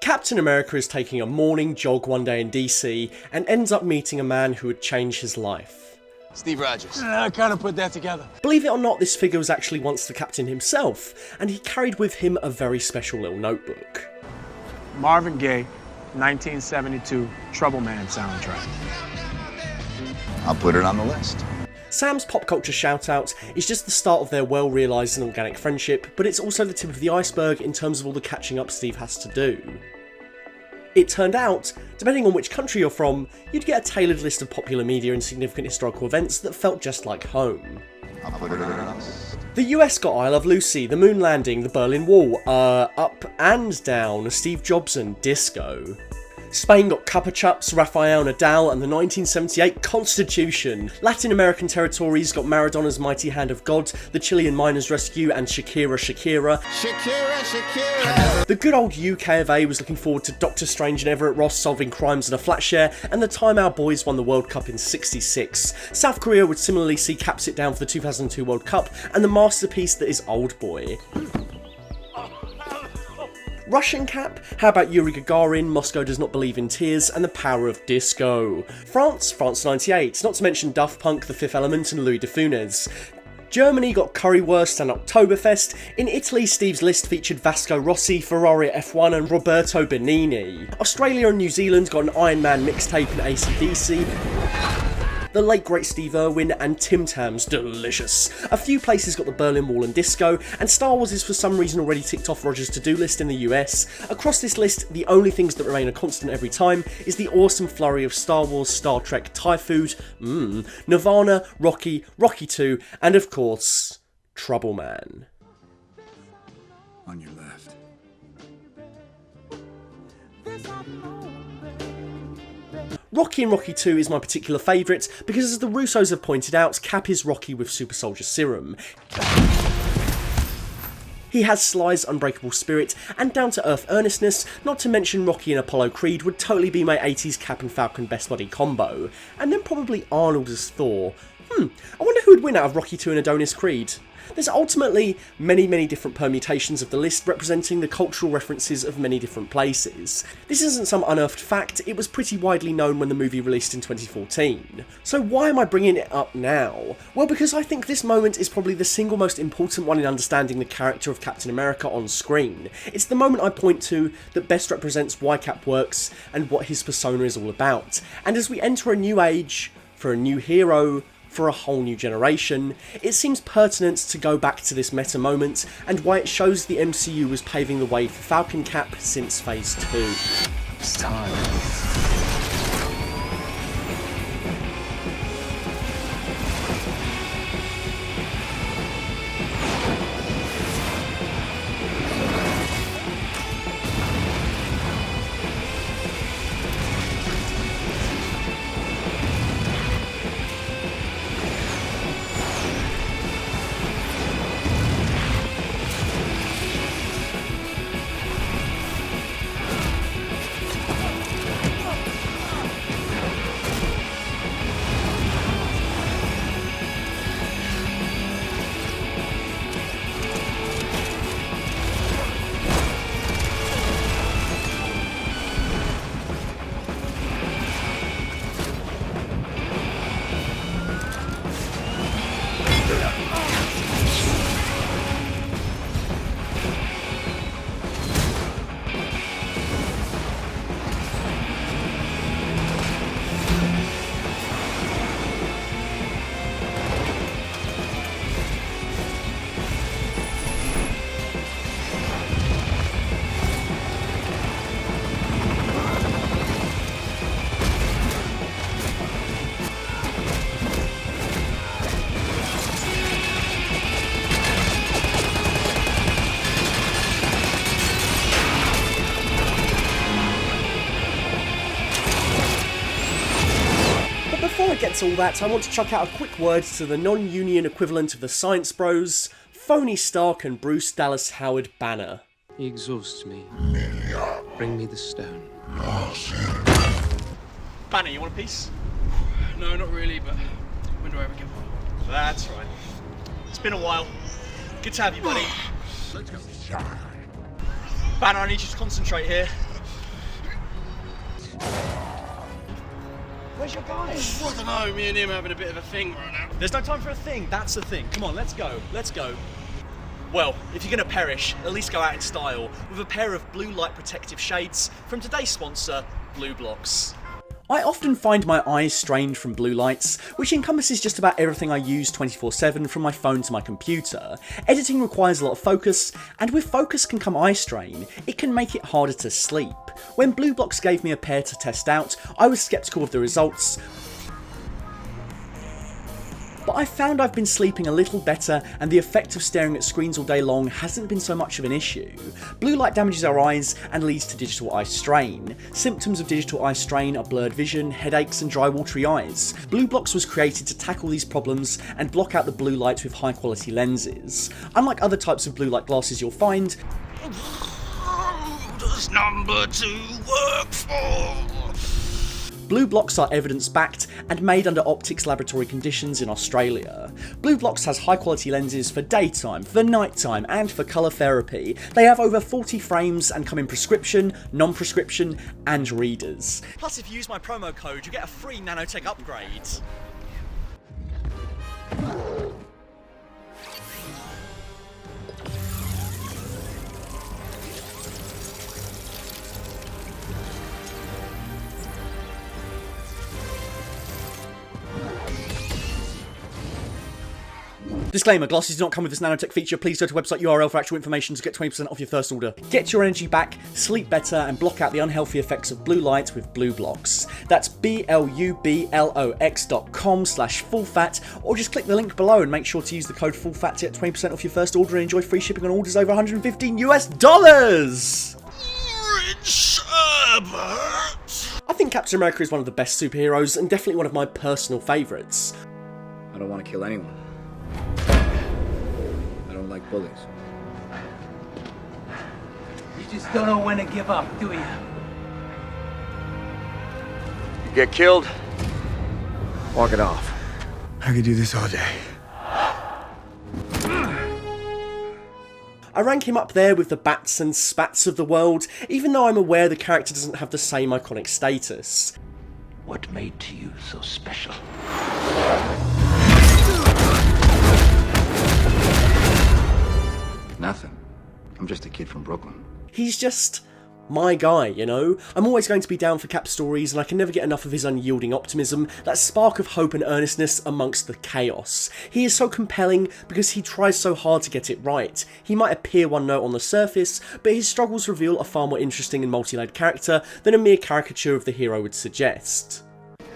Captain America is taking a morning jog one day in DC and ends up meeting a man who would change his life. Steve Rogers. I kind of put that together. Believe it or not, this figure was actually once the Captain himself, and he carried with him a very special little notebook. Marvin Gaye, 1972 Trouble Man soundtrack. I'll put it on the list. Sam's pop culture shout-out is just the start of their well-realised and organic friendship, but it's also the tip of the iceberg in terms of all the catching up Steve has to do. It turned out, depending on which country you're from, you'd get a tailored list of popular media and significant historical events that felt just like home. I'll put it on the list. The US got I Love Lucy, the moon landing, the Berlin Wall, up and down, Steve Jobs and disco. Spain got Chupa Chups, Rafael Nadal and the 1978 Constitution. Latin American territories got Maradona's Mighty Hand of God, the Chilean Miners' Rescue and Shakira. The good old UK of A was looking forward to Doctor Strange and Everett Ross solving crimes in a flat share, and the time our boys won the World Cup in '66. South Korea would similarly see Cap sit down for the 2002 World Cup, and the masterpiece that is Old Boy. Russian Cap? How about Yuri Gagarin, Moscow Does Not Believe in Tears, and the Power of Disco? France 98, not to mention Daft Punk, The Fifth Element, and Louis de Funès. Germany got Currywurst and Oktoberfest. In Italy, Steve's list featured Vasco Rossi, Ferrari F1 and Roberto Benigni. Australia and New Zealand got an Iron Man mixtape and AC/DC. The late great Steve Irwin and Tim Tam's Delicious. A few places got the Berlin Wall and disco, and Star Wars is for some reason already ticked off Roger's to-do list in the US. Across this list, the only things that remain a constant every time is the awesome flurry of Star Wars, Star Trek, Thai food, Nirvana, Rocky, Rocky 2, and of course, Trouble Man. On your left. Rocky and Rocky 2 is my particular favourite because, as the Russos have pointed out, Cap is Rocky with super soldier serum. He has Sly's unbreakable spirit and down-to-earth earnestness, not to mention Rocky and Apollo Creed would totally be my 80s Cap and Falcon best buddy combo. And then probably Arnold as Thor. I wonder who would win out of Rocky 2 and Adonis Creed. There's ultimately many different permutations of the list representing the cultural references of many different places. This isn't some unearthed fact, it was pretty widely known when the movie released in 2014. So why am I bringing it up now? Well, because I think this moment is probably the single most important one in understanding the character of Captain America on screen. It's the moment I point to that best represents why Cap works and what his persona is all about. And as we enter a new age, for a new hero, for a whole new generation, it seems pertinent to go back to this meta moment and why it shows the MCU was paving the way for Falcon Cap since Phase 2. It's time. Get to all that, I want to chuck out a quick word to the non-union equivalent of the Science Bros, Phony Stark and Bruce Dallas Howard Banner. He exhausts me. Bring me the stone. Banner, you want a piece? No, not really, but when do I ever get one? That's right. It's been a while. Good to have you, buddy. Let's go. Banner, I need you to concentrate here. Where's your guy? I don't know, me and him having a bit of a thing right now. There's no time for a thing. That's the thing. Come on, let's go. Let's go. Well, if you're going to perish, at least go out in style with a pair of blue light protective shades from today's sponsor, Blue Blocks. I often find my eyes strained from blue lights, which encompasses just about everything I use 24/7 from my phone to my computer. Editing requires a lot of focus, and with focus can come eye strain. It can make it harder to sleep. When Blue Blocks gave me a pair to test out, I was skeptical of the results, but I found I've been sleeping a little better, and the effect of staring at screens all day long hasn't been so much of an issue. Blue light damages our eyes and leads to digital eye strain. Symptoms of digital eye strain are blurred vision, headaches and dry watery eyes. Blue Blocks was created to tackle these problems and block out the blue light with high quality lenses. Unlike other types of blue light glasses you'll find, Who does number 2 work for? Blue Blocks are evidence-backed and made under optics laboratory conditions in Australia. Blue Blocks has high-quality lenses for daytime, for nighttime, and for colour therapy. They have over 40 frames and come in prescription, non-prescription, and readers. Plus, if you use my promo code, you get a free nanotech upgrade. Disclaimer, glasses do not come with this nanotech feature. Please go to website URL for actual information to get 20% off your first order. Get your energy back, sleep better, and block out the unhealthy effects of blue light with Blue Blocks. That's blublox.com/fullfat, or just click the link below and make sure to use the code fullfat to get 20% off your first order and enjoy free shipping on orders over $115 US. Rich Herbert. I think Captain America is one of the best superheroes and definitely one of my personal favourites. I don't want to kill anyone. I don't like bullies. You just don't know when to give up, do you? You get killed, walk it off. I could do this all day. I rank him up there with the Bats and Spats of the world, even though I'm aware the character doesn't have the same iconic status. What made you so special? Nothing. I'm just a kid from Brooklyn. He's just my guy, you know? I'm always going to be down for Cap's stories, and I can never get enough of his unyielding optimism, that spark of hope and earnestness amongst the chaos. He is so compelling because he tries so hard to get it right. He might appear one note on the surface, but his struggles reveal a far more interesting and multi-layered character than a mere caricature of the hero would suggest.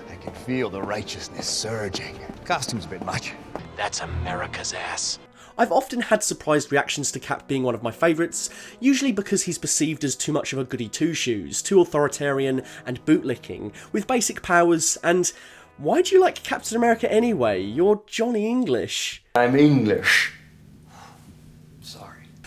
I can feel the righteousness surging. Costume's a bit much. That's America's ass. I've often had surprised reactions to Cap being one of my favourites, usually because he's perceived as too much of a goody two-shoes, too authoritarian and bootlicking, with basic powers, and why do you like Captain America anyway? You're Johnny English. I'm English.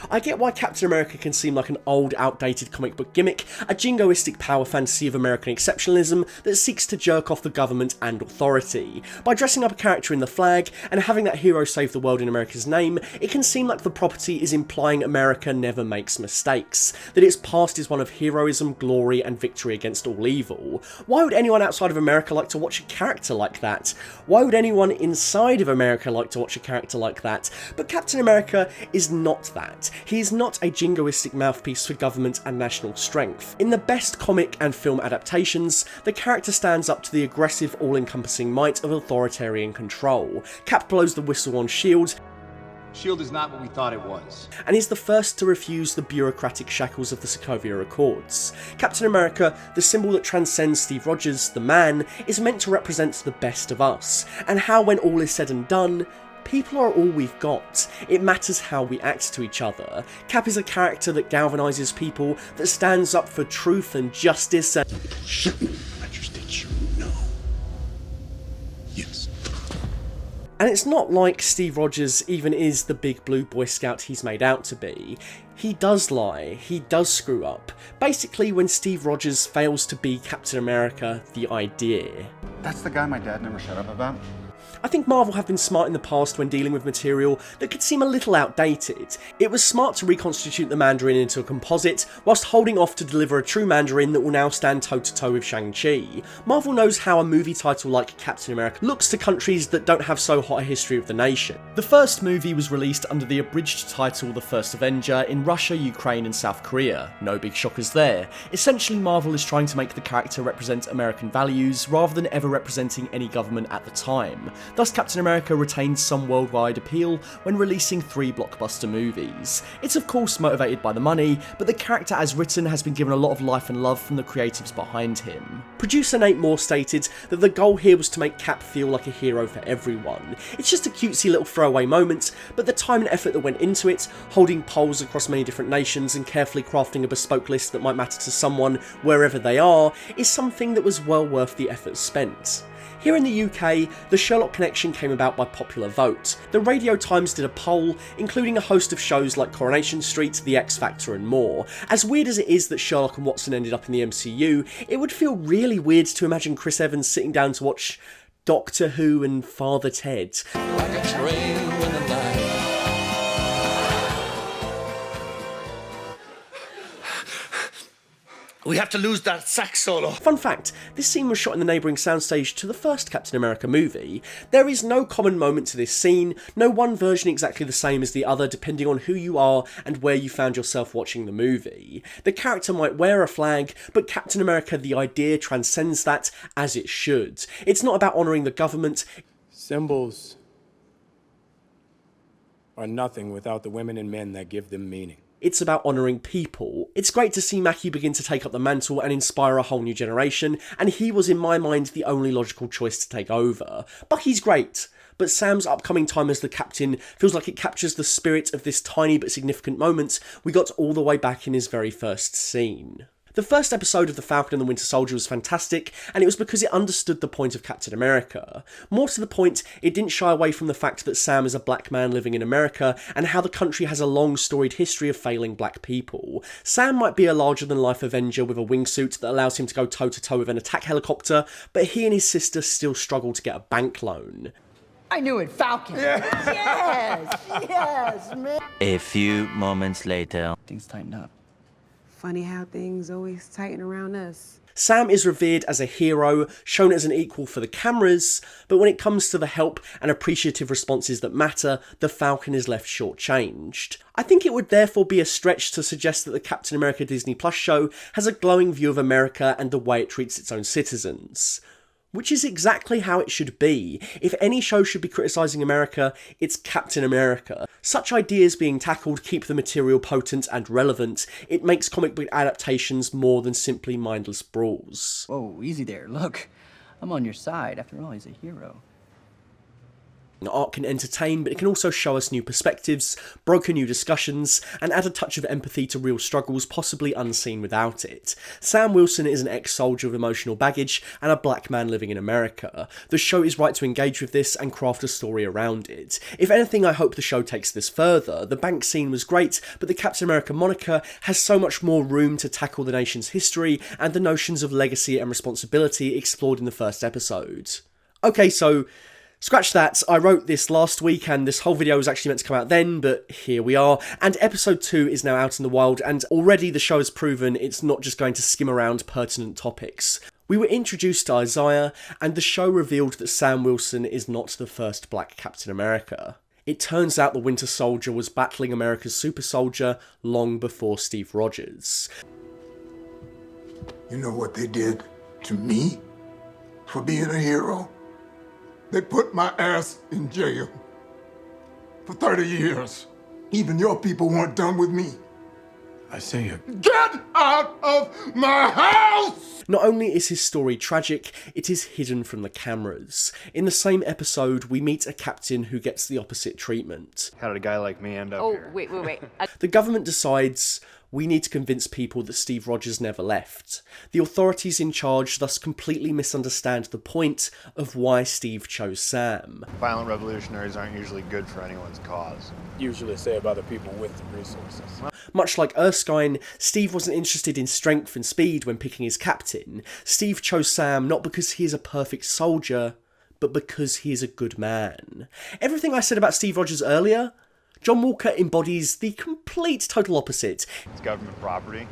I get why Captain America can seem like an old, outdated comic book gimmick, a jingoistic power fantasy of American exceptionalism that seeks to jerk off the government and authority. By dressing up a character in the flag and having that hero save the world in America's name, it can seem like the property is implying America never makes mistakes, that its past is one of heroism, glory, and victory against all evil. Why would anyone outside of America like to watch a character like that? Why would anyone inside of America like to watch a character like that? But Captain America is not that. He is not a jingoistic mouthpiece for government and national strength. In the best comic and film adaptations, the character stands up to the aggressive, all-encompassing might of authoritarian control. Cap blows the whistle on S.H.I.E.L.D. S.H.I.E.L.D. is not what we thought it was. and is the first to refuse the bureaucratic shackles of the Sokovia Accords. Captain America, the symbol that transcends Steve Rogers, the man, is meant to represent the best of us, and how when all is said and done, people are all we've got. It matters how we act to each other. Cap is a character that galvanises people, that stands up for truth and justice and... And it's not like Steve Rogers even is the big blue Boy Scout he's made out to be. He does lie, he does screw up. Basically, when Steve Rogers fails to be Captain America, the idea. That's the guy my dad never shut up about? I think Marvel have been smart in the past when dealing with material that could seem a little outdated. It was smart to reconstitute the Mandarin into a composite, whilst holding off to deliver a true Mandarin that will now stand toe-to-toe with Shang-Chi. Marvel knows how a movie title like Captain America looks to countries that don't have so hot a history of the nation. The first movie was released under the abridged title The First Avenger in Russia, Ukraine and South Korea. No big shockers there. Essentially, Marvel is trying to make the character represent American values rather than ever representing any government at the time. Thus, Captain America retained some worldwide appeal when releasing 3 blockbuster movies. It's of course motivated by the money, but the character as written has been given a lot of life and love from the creatives behind him. Producer Nate Moore stated that the goal here was to make Cap feel like a hero for everyone. It's just a cutesy little throwaway moment, but the time and effort that went into it, holding polls across many different nations and carefully crafting a bespoke list that might matter to someone wherever they are, is something that was well worth the effort spent. Here in the UK, the Sherlock connection came about by popular vote. The Radio Times did a poll, including a host of shows like Coronation Street, The X Factor and more. As weird as it is that Sherlock and Watson ended up in the MCU, it would feel really weird to imagine Chris Evans sitting down to watch Doctor Who and Father Ted. We have to lose that Sax Solo. Fun fact, this scene was shot in the neighbouring soundstage to the first Captain America movie. There is no common moment to this scene, no one version exactly the same as the other depending on who you are and where you found yourself watching the movie. The character might wear a flag, but Captain America the idea transcends that, as it should. It's not about honouring the government. Symbols are nothing without the women and men that give them meaning. It's about honouring people. It's great to see Mackie begin to take up the mantle and inspire a whole new generation, and he was in my mind the only logical choice to take over. Bucky's great, but Sam's upcoming time as the Captain feels like it captures the spirit of this tiny but significant moment we got all the way back in his very first scene. The first episode of The Falcon and the Winter Soldier was fantastic, and it was because it understood the point of Captain America. More to the point, it didn't shy away from the fact that Sam is a black man living in America, and how the country has a long storied history of failing black people. Sam might be a larger-than-life Avenger with a wingsuit that allows him to go toe-to-toe with an attack helicopter, but he and his sister still struggle to get a bank loan. I knew it, Falcon! Yes, man! A few moments later. Things tightened up. Funny how things always tighten around us. Sam is revered as a hero, shown as an equal for the cameras, but when it comes to the help and appreciative responses that matter, the Falcon is left shortchanged. I think it would therefore be a stretch to suggest that the Captain America Disney Plus show has a glowing view of America and the way it treats its own citizens. Which is exactly how it should be. If any show should be criticising America, it's Captain America. Such ideas being tackled keep the material potent and relevant. It makes comic book adaptations more than simply mindless brawls. Whoa, easy there. Look, I'm on your side. After all, he's a hero. Art can entertain, but it can also show us new perspectives, broker new discussions, and add a touch of empathy to real struggles possibly unseen without it. Sam Wilson is an ex-soldier with emotional baggage and a black man living in America. The show is right to engage with this and craft a story around it. If anything, I hope the show takes this further. The bank scene was great, but the Captain America moniker has so much more room to tackle the nation's history and the notions of legacy and responsibility explored in the first episode. Okay, so scratch that, I wrote this last week and this whole video was actually meant to come out then, but here we are. And episode 2 is now out in the wild, and already the show has proven it's not just going to skim around pertinent topics. We were introduced to Isaiah, and the show revealed that Sam Wilson is not the first black Captain America. It turns out the Winter Soldier was battling America's super soldier long before Steve Rogers. You know what they did to me for being a hero? They put my ass in jail for 30 years. Even your people weren't done with me. I say it. Get out of my house! Not only is his story tragic, it is hidden from the cameras. In the same episode, we meet a captain who gets the opposite treatment. How did a guy like me end up here? Oh, wait. The government decides we need to convince people that Steve Rogers never left. The authorities in charge thus completely misunderstand the point of why Steve chose Sam. Violent revolutionaries aren't usually good for anyone's cause. Usually say about the people with the resources. Much like Erskine, Steve wasn't interested in strength and speed when picking his captain. Steve chose Sam not because he is a perfect soldier, but because he is a good man. Everything I said about Steve Rogers earlier, John Walker embodies the complete total opposite. It's government property.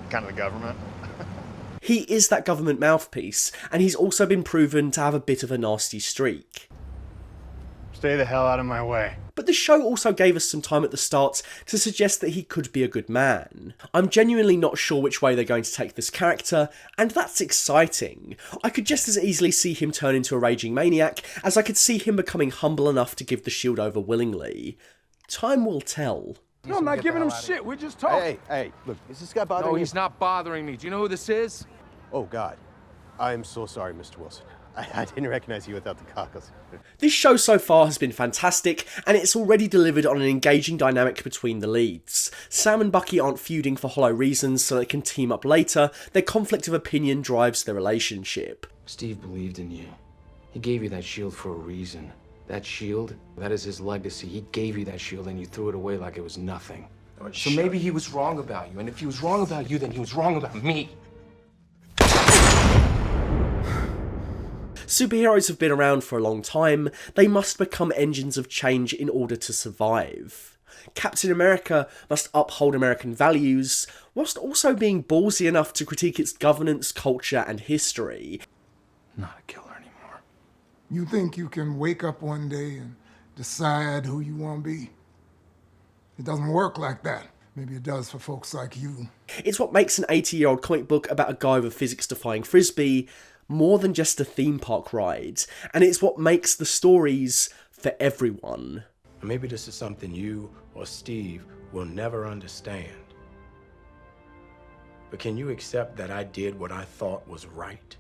Kind of the government. He is that government mouthpiece, and he's also been proven to have a bit of a nasty streak. Stay the hell out of my way. But the show also gave us some time at the start to suggest that he could be a good man. I'm genuinely not sure which way they're going to take this character, and that's exciting. I could just as easily see him turn into a raging maniac as I could see him becoming humble enough to give the shield over willingly. Time will tell. No, I'm not giving him shit. We're just talking. Hey, look, is this guy bothering you? No, he's not bothering me. Do you know who this is? Oh, God. I am so sorry, Mr. Wilson. I didn't recognize you without the goggles. This show so far has been fantastic, and it's already delivered on an engaging dynamic between the leads. Sam and Bucky aren't feuding for hollow reasons so they can team up later. Their conflict of opinion drives their relationship. Steve believed in you. He gave you that shield for a reason. That shield, that is his legacy. He gave you that shield and you threw it away like it was nothing. So maybe he was wrong about you, and if he was wrong about you, then he was wrong about me. Superheroes have been around for a long time. They must become engines of change in order to survive. Captain America must uphold American values, whilst also being ballsy enough to critique its governance, culture, and history. Not a killer anymore. You think you can wake up one day and decide who you want to be? It doesn't work like that. Maybe it does for folks like you. It's what makes an 80-year-old comic book about a guy with a physics-defying frisbee more than just a theme park ride, and it's what makes the stories for everyone. Maybe this is something you or Steve will never understand. But can you accept that I did what I thought was right?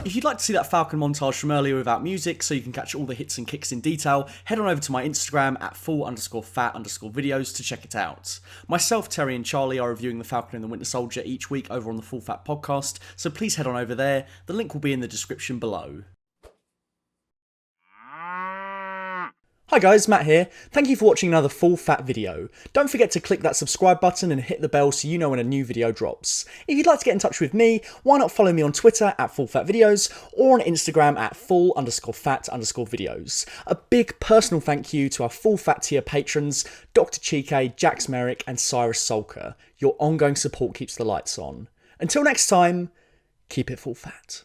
If you'd like to see that Falcon montage from earlier without music so you can catch all the hits and kicks in detail, head on over to my Instagram at full_fat_videos to check it out. Myself, Terry and Charlie are reviewing the Falcon and the Winter Soldier each week over on the Full Fat podcast, so please head on over there. The link will be in the description below. Hi guys, Matt here. Thank you for watching another Full Fat video. Don't forget to click that subscribe button and hit the bell so you know when a new video drops. If you'd like to get in touch with me, why not follow me on Twitter at FullFatVideos or on Instagram at full_fat_videos. A big personal thank you to our Full Fat tier patrons, Dr. Chike, Jax Merrick and Cyrus Solker. Your ongoing support keeps the lights on. Until next time, keep it full fat.